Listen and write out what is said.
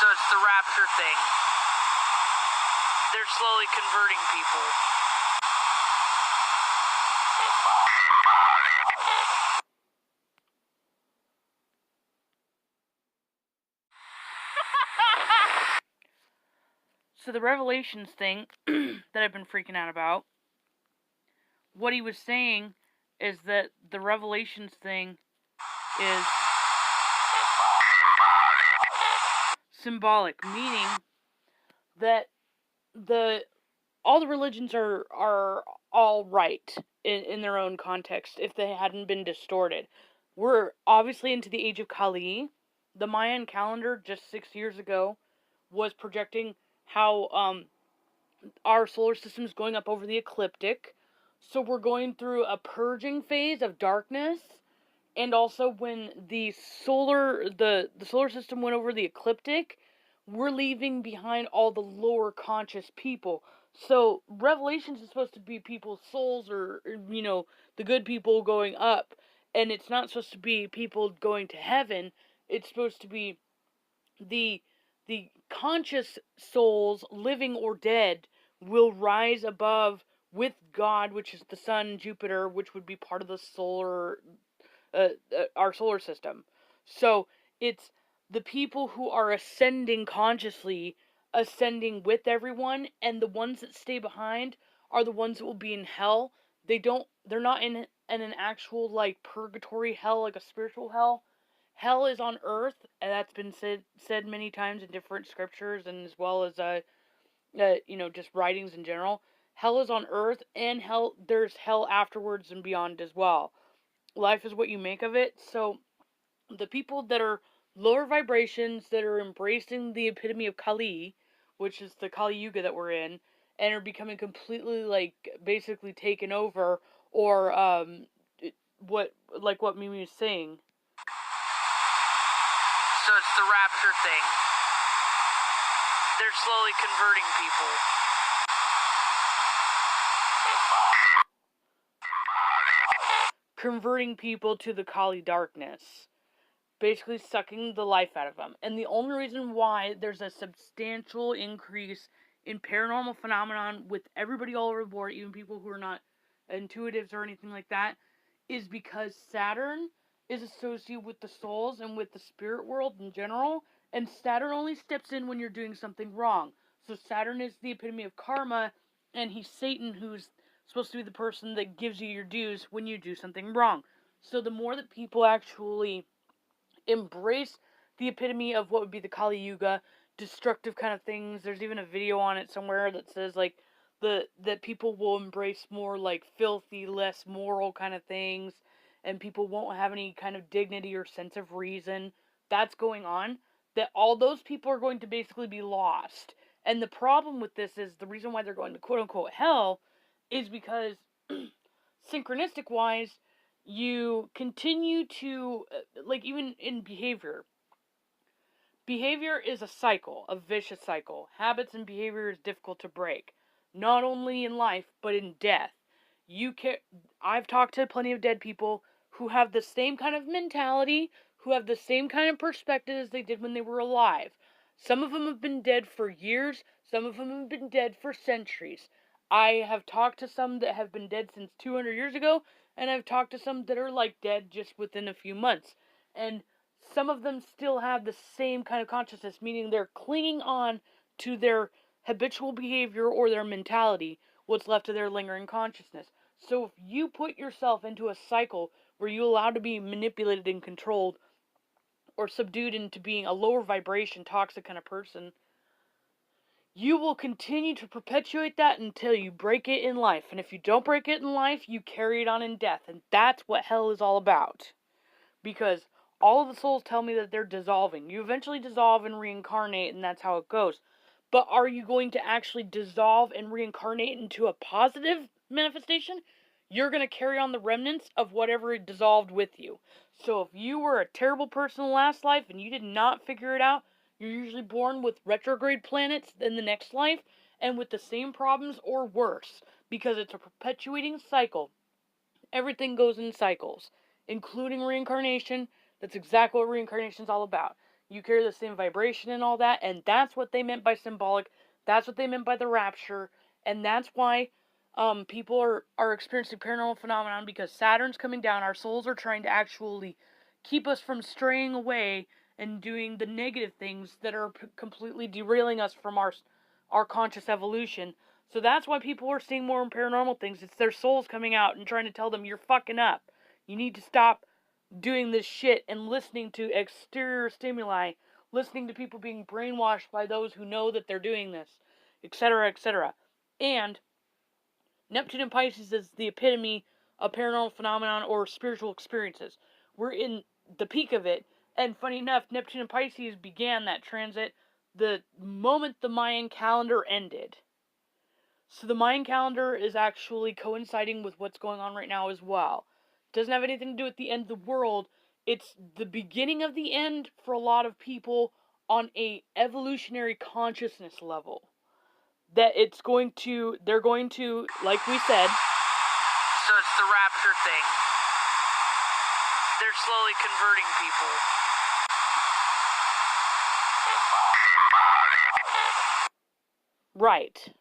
So it's the Rapture thing. They're slowly converting people. So the Revelations thing that I've been freaking out about, what he was saying is that the Revelations thing is symbolic, meaning that all the religions are all right in their own context if they hadn't been distorted. We're obviously into the age of Kali. The Mayan calendar just 6 years ago was projecting how our solar system is going up over the ecliptic. So we're going through a purging phase of darkness. And also when the solar system went over the ecliptic, we're leaving behind all the lower conscious people. So Revelations is supposed to be people's souls, or the good people going up. And it's not supposed to be people going to heaven. It's supposed to be the conscious souls, living or dead, will rise above with God, which is the sun, Jupiter, which would be part of the our solar system. So it's the people who are ascending consciously, ascending with everyone, and the ones that stay behind are the ones that will be in hell. They're not in an actual like purgatory hell, like a spiritual hell. Hell is on earth, and that's been said many times in different scriptures, and as well as just writings in general. Hell is on earth, and there's hell afterwards and beyond as well. Life is what you make of it. So the people that are lower vibrations, that are embracing the epitome of Kali, which is the Kali Yuga that we're in, and are becoming completely like basically taken over, or what Mimi was saying. So it's the Rapture thing. They're slowly converting people. Converting people to the Kali darkness. Basically sucking the life out of them. And the only reason why there's a substantial increase in paranormal phenomenon with everybody all over the board, even people who are not intuitives or anything like that, is because Saturn is associated with the souls and with the spirit world in general, and Saturn only steps in when you're doing something wrong. So Saturn is the epitome of karma, and he's Satan, who's supposed to be the person that gives you your dues when you do something wrong. So the more that people actually embrace the epitome of what would be the Kali Yuga, destructive kind of things. There's even a video on it somewhere that says like that people will embrace more like filthy, less moral kind of things, and people won't have any kind of dignity or sense of reason. That's going on. That all those people are going to basically be lost. And the problem with this is the reason why they're going to quote unquote hell is because synchronistic wise, you continue to, like even in behavior is a cycle, a vicious cycle. Habits and behavior is difficult to break. Not only in life, but in death. I've talked to plenty of dead people who have the same kind of mentality, who have the same kind of perspective as they did when they were alive. Some of them have been dead for years, some of them have been dead for centuries. I have talked to some that have been dead since 200 years ago, and I've talked to some that are like dead just within a few months. And some of them still have the same kind of consciousness, meaning they're clinging on to their habitual behavior or their mentality, what's left of their lingering consciousness. So if you put yourself into a cycle where you allow to be manipulated and controlled or subdued into being a lower vibration, toxic kind of person, you will continue to perpetuate that until you break it in life. And if you don't break it in life, you carry it on in death. And that's what hell is all about. Because all of the souls tell me that they're dissolving. You eventually dissolve and reincarnate, and that's how it goes. But are you going to actually dissolve and reincarnate into a positive manifestation? You're going to carry on the remnants of whatever dissolved with you. So if you were a terrible person in the last life and you did not figure it out, you're usually born with retrograde planets in the next life and with the same problems or worse, because it's a perpetuating cycle. Everything goes in cycles, including reincarnation. That's exactly what reincarnation is all about. you carry the same vibration and all that, and that's what they meant by symbolic, that's what they meant by the rapture, and that's why people are experiencing paranormal phenomenon, because Saturn's coming down, our souls are trying to actually keep us from straying away and doing the negative things that are completely derailing us from our conscious evolution. So that's why people are seeing more paranormal things. It's their souls coming out and trying to tell them, you're fucking up. You need to stop doing this shit and listening to exterior stimuli, listening to people being brainwashed by those who know that they're doing this, etc., etc. And Neptune and Pisces is the epitome of paranormal phenomenon or spiritual experiences. We're in the peak of it, and funny enough, Neptune and Pisces began that transit the moment the Mayan calendar ended. So the Mayan calendar is actually coinciding with what's going on right now as well. It doesn't have anything to do with the end of the world. It's the beginning of the end for a lot of people on a evolutionary consciousness level. That they're going to, like we said. So it's the rapture thing. They're slowly converting people. Right.